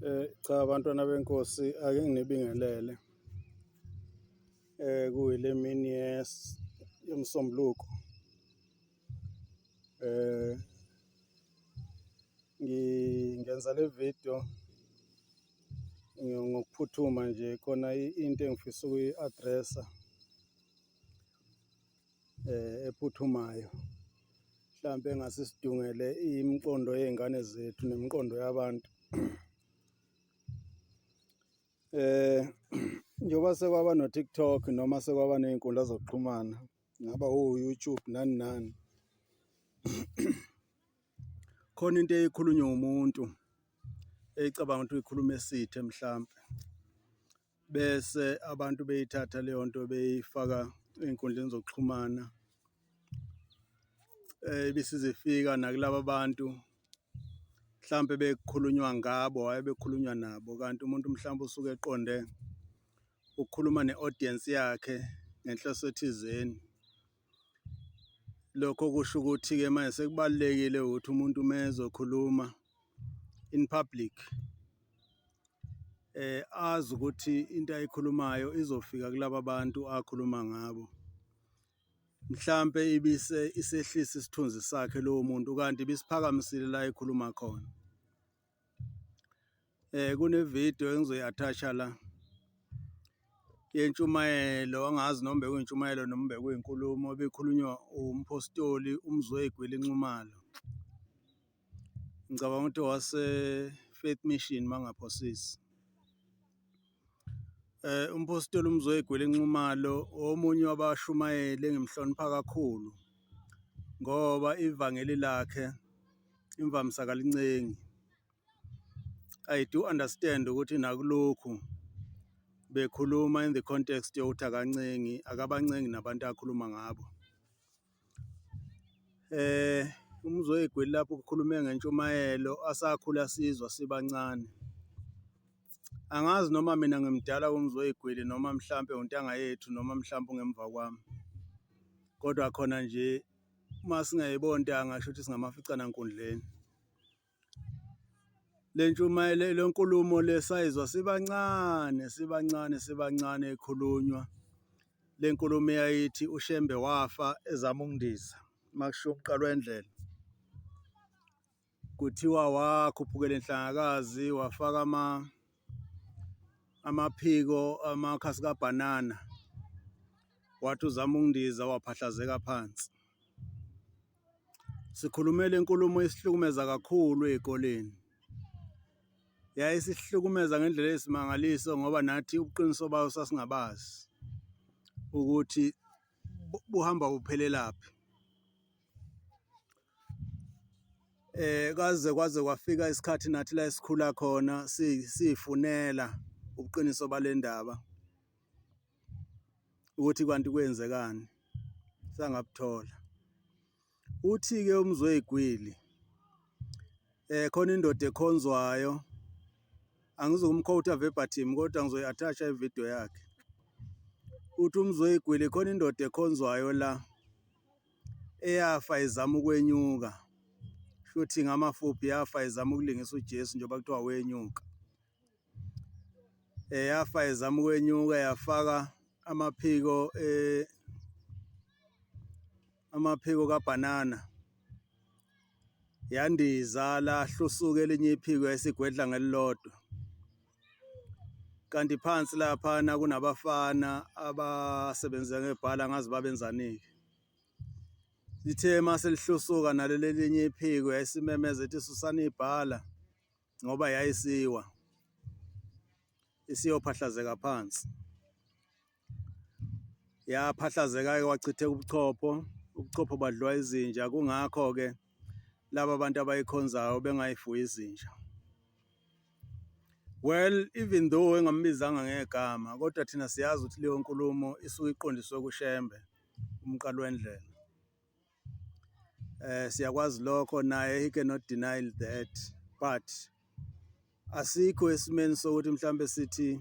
Cha, bantwana benkosi, ake nginibingelele kuyile mini yomsombuluko. Ngenza le video ngokuphuthuma nje, khona into engifisa ukuyi-addressa ephuthumayo, mhlampe engase sidungele imiqondo yey'ngane zethu nemiqondo yabantu. Njengoba sekwaba no-TikTok noma sekwaba ney'nkundla zokuxhumana, ngaba o-YouTube nani nani, khona into eyikhulunywa umuntu eyicabanga ukuthi uyikhuluma esithe mhlampe, bese abantu beyithatha leyo nto beyifaka ey'nkundleni zokuxhumana, ibisizifika nakulaba bantu mhlampe bekukhulunywa ngabo, hhayi bekukhulunywa nabo, kanti umuntu mhlawumbe usuke eqonde ukukhuluma ne-audience yakhe ngenhloso thizeni. Lokho kusho ukuthi-ke manje sekubalulekile ukuthi umuntu uma ezokhuluma in public azi ukuthi into ayikhulumayo izofika kulaba bantu akhuluma ngabo, mhlampe isehlisa isithunzi sakhe lowo muntu, kanti ibisiphakamisile la ekhuluma khona. Kune-video engizoyi-attach-a la yentshumayelo, angazi noma bekuyintshumayelo noma bekuyinkulumo ebikhulunywa umphostoli uMzweli Nxumalo, ngicabanga ukuthi wase-Faith Mission mangaphosisi. Umphostoli uMzweli Nxumalo omunye wabashumayeli engimhlonipha kakhulu ngoba ivangeli lakhe imvamisa kalincengi. I do understand ukuthi nakulokhu bekhuluma in the context yokuthi akabancengi nabantu akhuluma ngabo. uMzweli lapho ukhulume ngentshumayelo asakhula sizwa sibancane. Angazi noma mina ngimdala kuMzweli noma mhlampe untanga yethu noma mhlampe ungemva kwami, kodwa khona nje uma singayiboni ntanga ngisho ukuthi singamaficana nkundleni. Le ntshumayelo, le nkulumo lesayizwa sibancane ekhulunywa. Le nkulumo eyayithi uShembe wafa ezama ukundiza makushiwo umqalo wendlela, kuthiwa wakhuphukela enhlangakazi wafaka amaphiko amakhasi kabhanana, wathi uzama ukundiza waphahlazeka phansi. Sikhulume le nkulumo isihlukumeza kakhulu ey'koleni, yayisihlukumeza ngendlela eyisimangaliso ngoba nathi ubuqiniso bayo sasingabazi ukuthi buhamba buphelelaphi. Kwaze kwafika isikhathi nathi la esikhula khona siyifunela ubuqiniso bale ndaba ukuthi kanti kwenzekani, sangabuthola. Uthi-ke uMzweli khona indoda ekhonzwayo, angizukumkhowutha verbatim kodwa ngizoyi-attach-a ividiyo yakhe. Uthi uMzweli khona indoda ekhonzwayo la eyafa izama ukwenyuka, shuthi ngamafuphi yafa izama ukulingisa uJesu njengoba kuthiwa wenyuka. Yafa izama ukwenyuka yafaka amaphiko kabhanana, yandiza lahla usuku elinye iphiko yayisigwedla ngelilodwa. Kanti phansi laphana kunabafana abasebenza ngebhala, angazi babenzani-ke. Lithe mase lihlusuka nalo lelinye iphiko yayisimemeza ethi susani ibhala ngoba yayisiwa isiyophahlazeka phansi. Yaphahlazeka-ke kwachitheka ubuchopho badliwa izinja, kungakho-ke laba bantu abayikhonzayo bengayifuyi izinja. Well, even though engambizanga ngegama, kodwa thina siyazi ukuthi leyo nkulumo isuke iqondiswe kuShembe umqalo wendlela. Siyakwazi lokho, naye he cannot deny that, but asikho esimeni sokuthi mhlambe sithi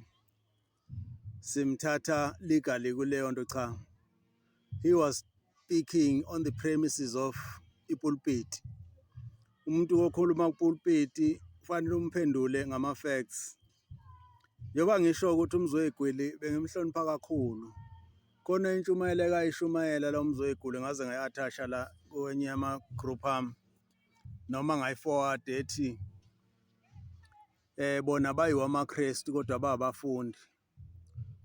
simthatha legally kuleyo nto, cha. He was speaking on the premises of ipulpit. Umuntu okhuluma kupulpit kufanele umphendule ngama-facts. Njengoba ngisho ukuthi uMzweyigwili bengimhlonipha kakhulu. Khona intshumayelo ekayishumayela la uMzweyigwili ngaze ngayi-athasha la kwenye ama-group ami noma ngayi-forward ethi bona bayiwa amaKristu kodwa babafundi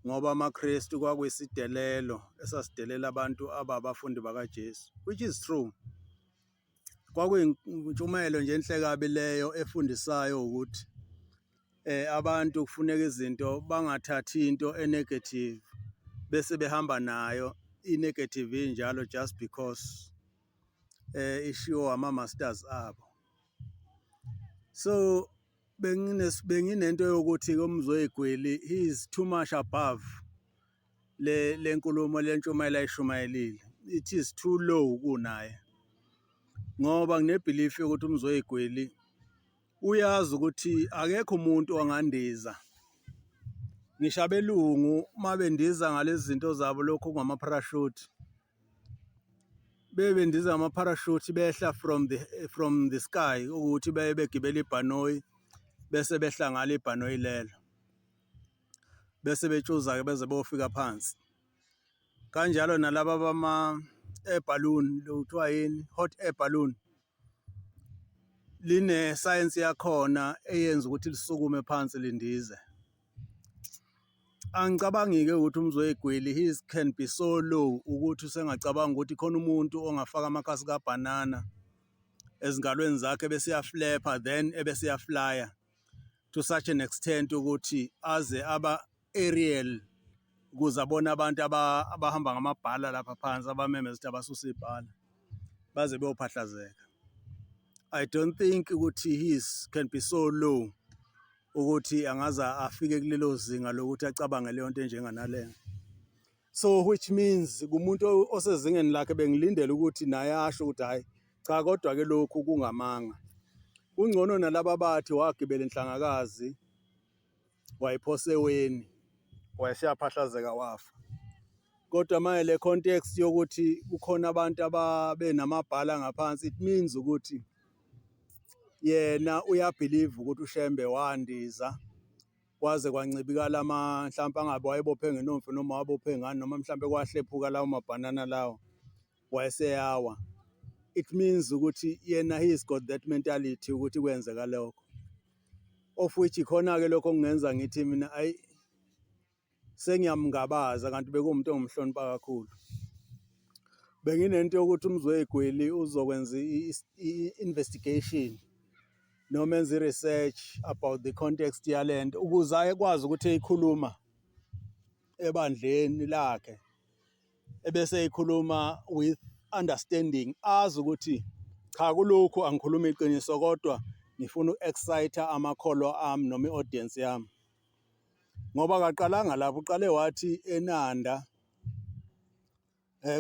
ngoba amaKristu kwakuyisidelelo esasidelela abantu ababafundi bakaJesu, which is true. Kwakuyintshumayelo nje enhle kabi leyo efundisayo ukuthi abantu kufuneka izinto bangathathi into enegative bese behamba nayo i-negative injalo just because ishiwo ama-masters abo. So benginento yokuthi uMzweyigwili he is too much above le nkulumo lentshumayelo ayishumayelile. It is too low kunaye ngoba nginebelief yokuthi uMzweyigwili uyazi ukuthi akekho umuntu ongandiza. Ngisho abelungu mabendiza ngalezi zinto zabo lokho kungama-parachute bebendiza ama-parachute behla from the sky ukuthi baye begibela ibhanoyi bese behla ngalo ibhanoyi lelo bese betshuza-ke beze bofika phansi. Kanjalo nalaba bama-air balloon kuthiwa yini, hot air balloon, line science yakhona eyenza ukuthi lisukume phansi lindize. Angicabangi-ke ukuthi uMzweyigwili his can be so low ukuthi usengacabanga ukuthi khona umuntu ongafaka amakhasi kabhanana ezingalweni zakhe bese yaflepha then ebese yaflya to such an extent ukuthi aze aba-aerial ukuze abone abantu abahamba ngamabhala lapha phansi abamemeza ukuthi abasusa ibhala baze beyophahlazeka. I don't think ukuthi his can be so low ukuthi angaza afike kulelo zinga lokuthi acabange leyo nto enjenganaleyo. So which means kumuntu osezingeni lakhe bengilindele ukuthi naye asho ukuthi hayi cha kodwa ke lokhu kungamanga. Kungcono nalaba bathi wagibela inhlangakazi wayiphosa eweni wayeseyaphahlazeka wafa. Kodwa manje le context yokuthi kukhona abantu ababenamabhala ngaphansi, it means ukuthi yena uyabelieve ukuthi uShembe wandiza kwaze kwancibikala mhlambe angabe wayebophe ngenomfi noma wabophe ngani noma mhlambe kwahlephuka lawo mabhanana lawo wayeseyawa. It means ukuthi yena he's got that mentality ukuthi kwenzeka lokho, of which ikhona-ke lokho kungenza ngithi mina ayi sengiyamngabaza kanti bekuwumuntu ongimhlonipha kakhulu. Benginento yokuthi uMzweyigwili uzokwenza i-investigation noma enze i-research about the context yalento ukuze ayekwazi ukuthi eyikhuluma ebandleni lakhe ebese eyikhuluma with understanding, azi ukuthi cha kulokhu angikhuluma iqiniso kodwa ngifuna uku-excite amakholwa ami noma i-audience yami. Ngoba kaqalanga lapho, uqale wathi eNanda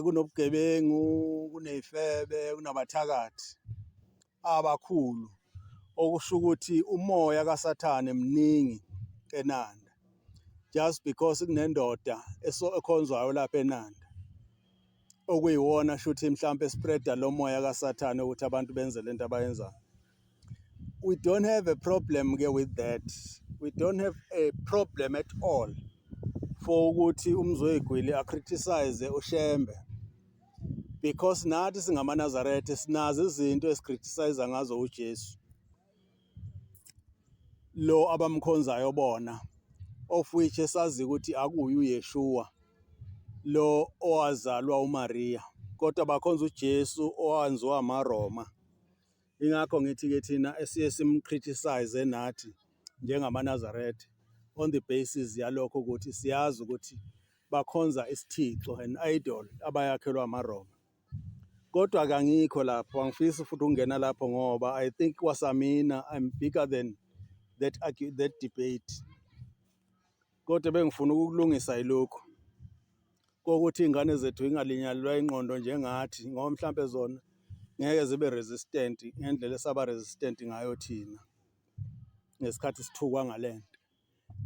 kunobugebengu, kuney'febe, kunabathakathi abakhulu okusho ukuthi umoya kaSathane mningi eNanda just because kunendoda ekhonzwayo lapha eNanda okuyiwona shuthi mhlambe spreada lo moya kaSathane ukuthi abantu benze lento abayenzayo. We don't have a problem ke with that. We don't have a problem at all for ukuthi uMzweyigwili acriticize uShembe because nathi singamaNazaretha sinazo izinto esikriticize ngazo uJesu lo abamkhonzayo bona, of which esazi ukuthi akuyi uYeshua lo owazalwa uMaria kodwa bakhonza uJesu owanziwa amaRoma. Ingakho ngithi-ke thina esiye simcriticize nathi njengamaNazaretha on the basis yalokho ukuthi siyazi ukuthi bakhonza isithixo, an idol abayakhelwa amaRoma. Kodwa kangikho lapho, angifisi futhi ukungena lapho ngoba I think kwasamina I'm bigger than that debate. Kodwa bengifuna ukulungisa ilokhu kokuthi ingane zethu ingalinyalelwa ingqondo njengathi ngoba mhlambe zona ngeke zibe resistant ngendlela esaba resistant ngayo thina ngesikhathi sithukwa ngalento.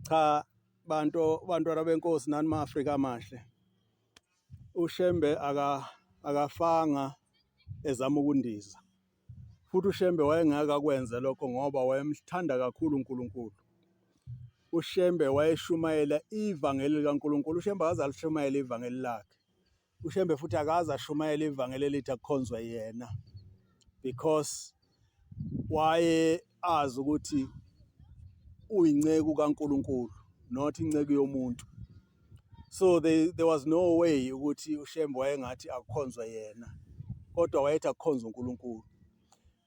Cha, bantwana benkosi nani ma-Afrika amahle, uShembe akafanga ezama ukundiza futhi uShembe wayengeke akwenze lokho ngoba wayemthanda kakhulu uNkulunkulu. uShembe wayeshumayela ivangeli likaNkulunkulu. uShembe akaze alishumayela ivangeli lakhe. uShembe futhi akaze ashumayela ivangeli elithi akukhonzwe yena, because waye azi ukuthi uyinceku kaNkulunkulu, not inceku yomuntu. So there was no way ukuthi uShembe wayengathi akukhonzwe yena, kodwa wayethi akukhonzwe uNkulunkulu.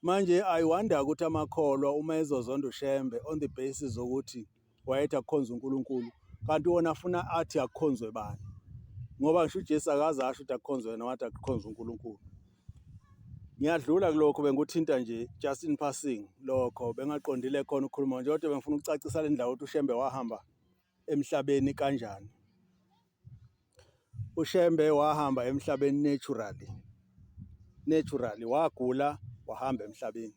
Manje I wonder ukuthi amakholwa uma ezozonda uShembe on the basis ukuthi wayethi akukhonzwe uNkulunkulu, kanti wona afuna athi akukhonzwe bani? Ngoba ngisho uJesu akaze asho ukuthi akukhonzwe yena, wathi akukhonzwe uNkulunkulu. Ngiyadlula kulokho, bengikuthinta nje just in passing lokho, bengaqondile khona ukukhuluma nje, kodwa bengifuna ukucacisa le ndawo ukuthi uShembe wahamba emhlabeni kanjani. uShembe wahamba emhlabeni naturally, wagula wahamba emhlabeni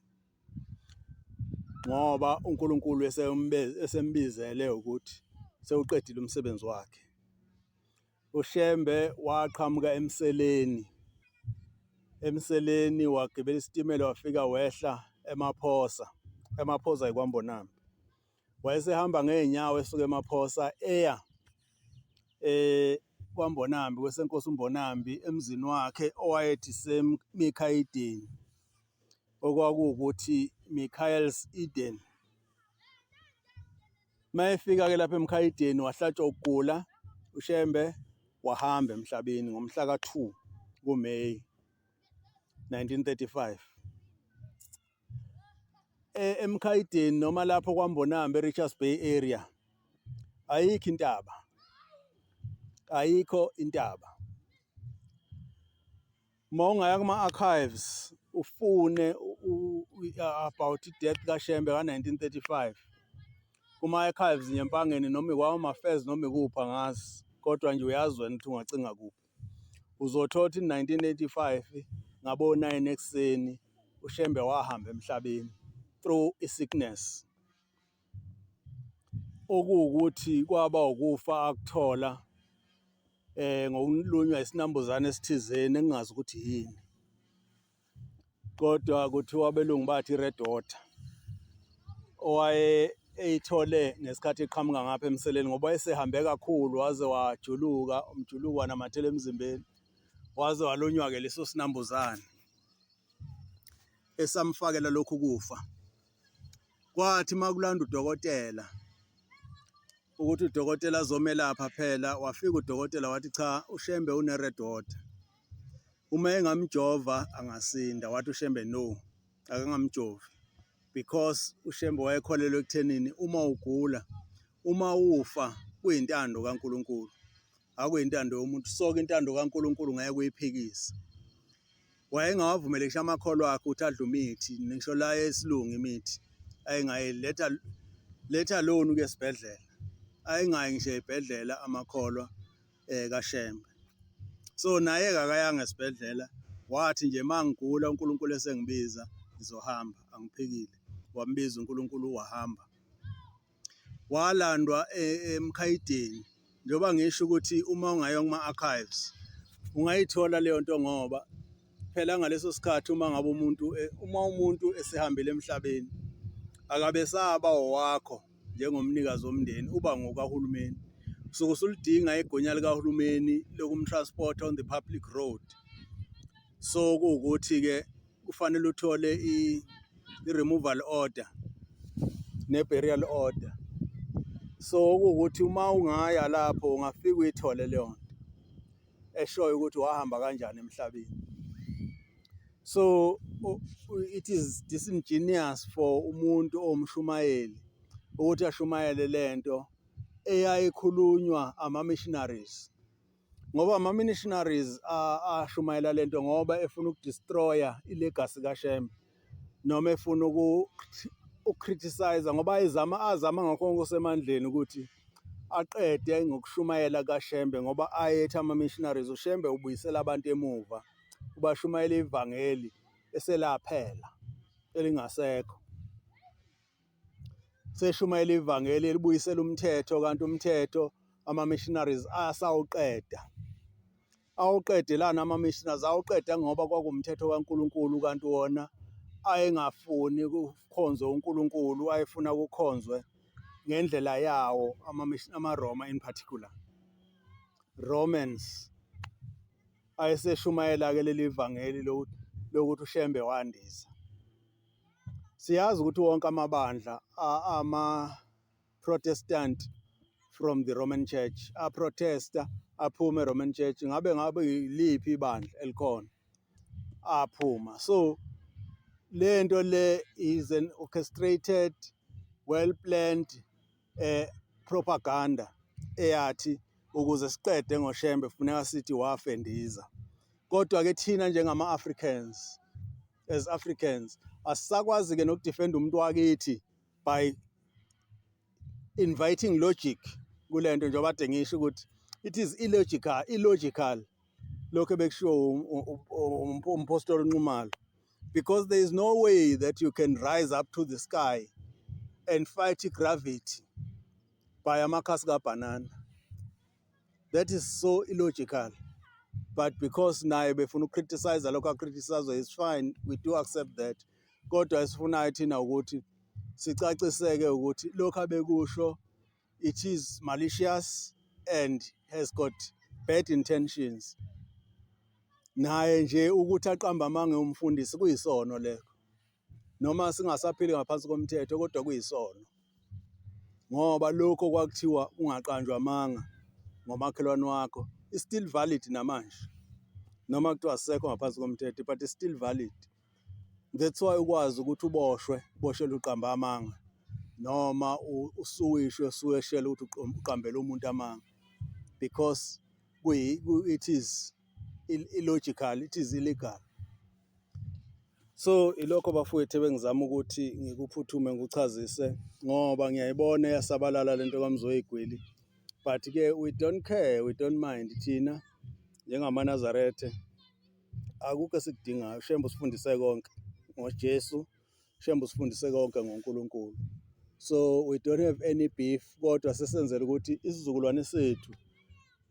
ngoba uNkulunkulu esembizele ukuthi sewuqedile umsebenzi wakhe. uShembe waqhamuka emseleni wagibela isitimela wafika wehla eMaphosa yiKwambonambi. Wayesehamba ngeenyawo esuka eMaphosa eya kwaMbonambi, kwesenkosi uMbonambi, emzini wakhe owayethi seMikhayideni, okwakuwukuthi Michael's Eden. Mayefika-ke lapha eMikhayideni wahlatshwa ukugula, uShembe wahamba emhlabeni ngomhla ka-2 kuMeyi 1935. eMikhayideni noma lapho kwaMbonambi eRichards Bay area ayikho intaba. Uma ungaya kuma-archives ufune about i-death kaShembe ka-1935, kuma-archives Nyempangeni noma iKwa-Home Affairs noma ikuphi angazi, kodwa nje uyazi wena ukuthi ungacinga kuphi. Uzothola ukuthi in 1985 ngabo-9 ekuseni uShembe wahamba emhlabeni through i-sickness, okuwukuthi kwaba ukufa akuthola ngokulunywa isinambuzane esithizeni engingazi ukuthi yini, kodwa kuthiwa abelungu bathi i-red water, owaye eyithole ngesikhathi eqhamuka ngapha emseleni, ngoba wayesehambe kakhulu waze wajuluka, umjuluko wanamathela emzimbeni, waze walunywa-ke leso sinambuzane esamfakela lokhu kufa. Kwathi makulanda udokotela ukuthi udokotela azomelapha phela, wafika udokotela wathi cha, uShembe une-red water, uma engamjova angasinda. Wathi uShembe no, akangamjovi, because uShembe wayekholelwa ekuthenini uma ugula, uma ufa, kuyintando kaNkulunkulu, akuyintando yomuntu. So-ke intando kaNkulunkulu ngeke uyiphikise. Wayengawavumelekisha amakholwa akhe ukuthi adle imithi, ngisho la esilungu imithi ayengayileta alone ukuya esibhedlela, ayingayi ngisho esibhedlela amakholwa kaShembe. So naye-ke akayanga esibhedlela, wathi nje mangigula uNkulunkulu esengibiza ngizohamba, angiphikile. Wambiza uNkulunkulu wahamba, walandwa eMkhayideni. Njengoba ngisho ukuthi uma ungayo kuma-archives ungayithola leyo nto, ngoba phela ngaleso sikhathi uma umuntu esehambile emhlabeni akabe saba owakho njengomnikazi womndeni, uba ngokahulumeni. Suke usulidinga igunya likahulumeni lokumtransport on the public road. So kuwukuthi-ke kufanele uthole i-removal order ne-burial order. So kuwukuthi uma ungaya lapho ungafika uyithole leyo nto eshoyo ukuthi wahamba kanjani emhlabeni. So it is disingenuous for umuntu owumshumayeli ukuthi ashumayele lento eyayikhulunywa ama-missionaries, ngoba ama-missionaries ashumayela lento ngoba efuna ukudestroya ilegacy kaShembe, noma efuna ukukriticize, ngoba azama ngakho okusemandleni ukuthi aqede ngokushumayela kaShembe, ngoba ayethi ama-missionaries uShembe ubuyisela abantu emuva, ubashumayela ivangeli eselaphela elingasekho. Seshumayela ivangeli elibuyisela umthetho, kanti umthetho ama-missionaries asawuqeda. Awuqedelana ama-missionaries, awuqeda ngoba kwakuwumthetho kaNkulunkulu, kanti wona ayengafuni ukukhonzwa uNkulunkulu, ayefuna ukukhonzwe ngendlela yawo amaRoma in particular. Romans ayeseshumayela-ke leli ivangeli lokuthi uShembe wandisa. Siyazi ukuthi wonke amabandla ama-Protestant from the Roman Church a-protesta aphuma e-Roman Church, ngabe yiliphi ibandla elikhona aphuma. So lento le is an orchestrated, well planned propaganda eyathi ukuze siqede ngoShembe funeka sithi wafendiza. Kodwa ke thina njengama-Africans, as Africans, asisakwazi ke nokudefenda umuntu wakithi by inviting logic kulento njengoba ade ngisho ukuthi it is illogical lokho bekushiwo umpostoli uNxumalo, because there is no way that you can rise up to the sky and fight gravity by amakhasi kabhanana. That is so illogical. But because naye befuna ukcriticize lokho acriticize is fine, we do accept that. Kodwa esifunayo thina ukuthi sicaciseke ukuthi lokho abekusho it is malicious and has got bad intentions. Naye nje ukuthi aqamba amange umfundisi kuyisono lekho, noma singasaphili ngaphansi komthetho kodwa kuyisono, ngoba lokho kwakuthiwa ungaqanjwa amanga ngomakhelwane wakho is still valid namanje, noma kuthiwa sisekho ngaphansi komthetho but it's still valid. That's why ukwazi ukuthi uboshelwe uqamba amanga noma usuwishwe suweshela ukuthi uqambele umuntu amanga, because it is illogical, it is illegal. So ilokho bafowethu bengizama ukuthi ngikuphuthume ngikuchazise ngoba ngiyayibona yasabalala lento kaMzoyigwili, but ke we don't care, we don't mind. Thina njengamaNazaretha akukho esikudingayo. Shembe usifundise konke ngoJesu, Shembe usifundise konke ngoNkulunkulu. So we don't have any beef, kodwa sesenzele ukuthi isizukulwane sethu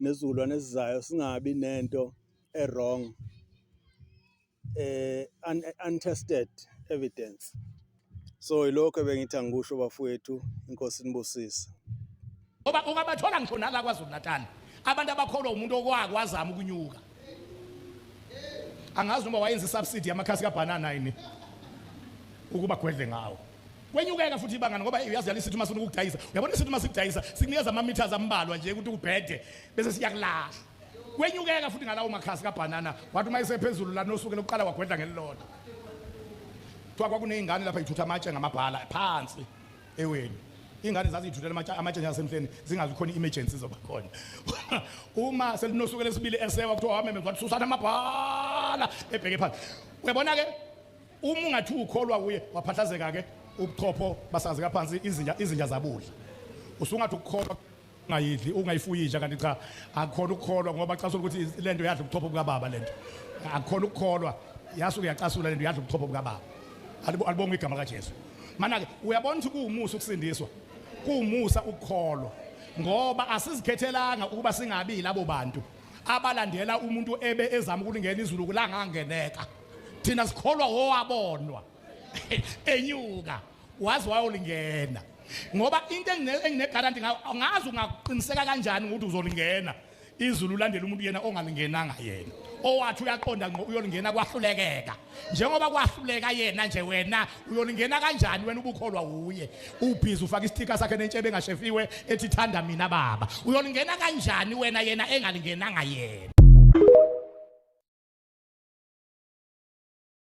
nezizukulwane ezizayo singabi nento wrong, untested evidence. So ilokho bengithi angikusho bafowethu, inkosi nibusise. Ngoba ungabathola ngisho nala kwaZulu Natal abantu abakholwa umuntu okwazama ukunyuka. Angazi noma wayenza isubsidy yamakhasi kabhanana yini ukuba gwedle ngawo. Kwenyukeka futhi ibangana ngoba uyazi yalisithi uma sifuna ukudayisa, uyabona isithi uma sikudayisa sikunikeza ama-meters ambalwa nje ukuthi ubhede bese siyakulahla. Kwenyukeka futhi ngalawo makhasi kabhanana wathi uma isephezulu la nosuke lokuqala kwagwedla ngelilodwa. Kuthiwa kwakuney'ngane lapha ithutha amatshe ngamabhala phansi eweni. Ingane zazithuthela amatshe njasemhleni zingazi khona i-emergency zoba khona. Uma selinosuke lesibili esewa kuthiwa wameme kwathi susana amabhala ebheke phansi. Uyabona ke uma ungathi ukholwa kuye waphahlazeka ke ubuchopho basazi kaphansi izinja zabudla. Usungathi ukukholwa ungayidli ungayifuyisha kanti cha akukhona ukukholwa ngoba xasola ukuthi lento yadla ubuchopho bukababa lento. Akukhona ukukholwa yasuke yacasula lento yadla ubuchopho bukababa. Alibonga igama kaJesu. Mana ke uyabona ukuthi kuwumusa ukusindiswa, kuwumusa ukukholwa, ngoba asizikhethelanga ukuba singabi labo bantu abalandela umuntu ebe ezama ukulingena izulu kulanga angeneka. Thina sikholwa owabonwa enyuka wazi wayolingena, ngoba into enginegaranti ngazi ungaqiniseka kanjani ukuthi uzolingena izulu landela umuntu yena ongalingenanga yena, owathi uyaqonda ngqo uyolingena kwahlulekeka. Njengoba kwahluleka yena nje wena uyolingena kanjani wena ubukholwa uye ubhizi ufaka istika sakhe nentshebe engashefiwe ethi thanda mina baba, uyolingena kanjani wena yena engalingenanga yena?